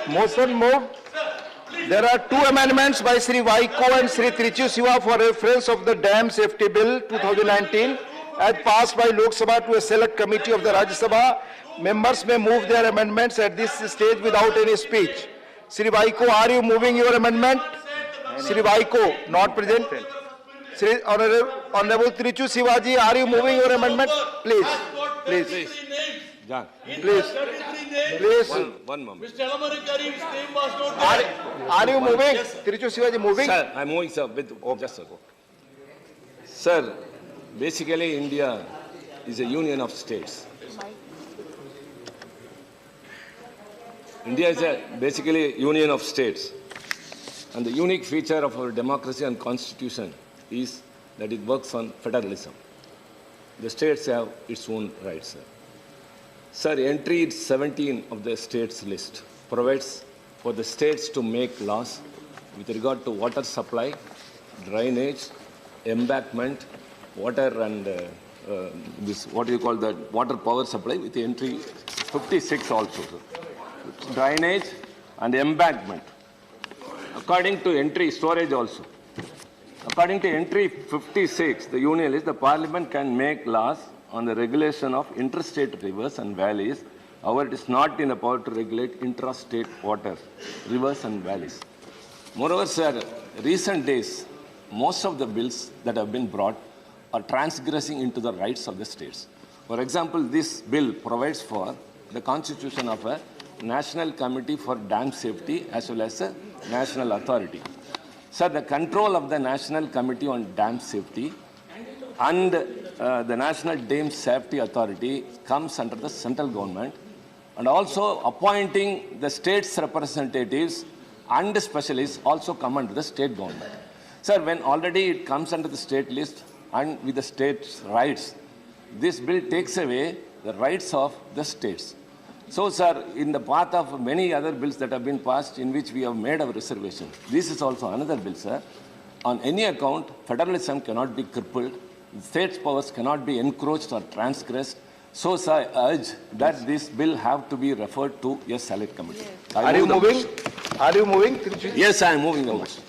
Motion moved. There are two amendments by Sri Vaiko and Sri Trichu Siva for reference of the Dam Safety Bill 2019 as passed by Lok Sabha to a select committee of the Rajya Sabha. Members may move their amendments at this stage without any speech. Sri Vaiko, are you moving your amendment? Sri Vaiko, not present. Sri Honorable Trichu Sivaji, are you moving your amendment? Please. John. Please. One moment. Mr. Alamari Karim's name was not there. Are you moving? Trichu Sivaji moving? Sir, I'm moving, sir, with just a go. Sir, basically India is a union of states. India is basically a union of states. And the unique feature of our democracy and constitution is that it works on federalism. The states have its own rights, sir. Sir, entry 17 of the states list provides for the states to make laws with regard to water supply, drainage, embankment, water and this, what do you call that, water power supply with entry 56 also, sir. Drainage and embankment. According to entry, storage also. According to entry 56, the union list, the parliament can make laws on the regulation of interstate rivers and valleys. However, it is not in the power to regulate intrastate waters, rivers and valleys. Moreover, sir, recent days, most of the bills that have been brought are transgressing into the rights of the states. For example, this bill provides for the constitution of a National Committee for Dam Safety as well as a national authority. Sir, the control of the National Committee on Dam Safety and the National Dam Safety Authority comes under the central government, and also appointing the state's representatives and the specialists also come under the state government. Sir, when already it comes under the state list and with the state's rights, this bill takes away the rights of the states. So, sir, in the path of many other bills that have been passed in which we have made our reservation, this is also another bill, sir. On any account, federalism cannot be crippled, states' powers cannot be encroached or transgressed. So, sir, I urge that this bill have to be referred to a select committee. Are you moving? Are you moving? Yes, I am moving the motion.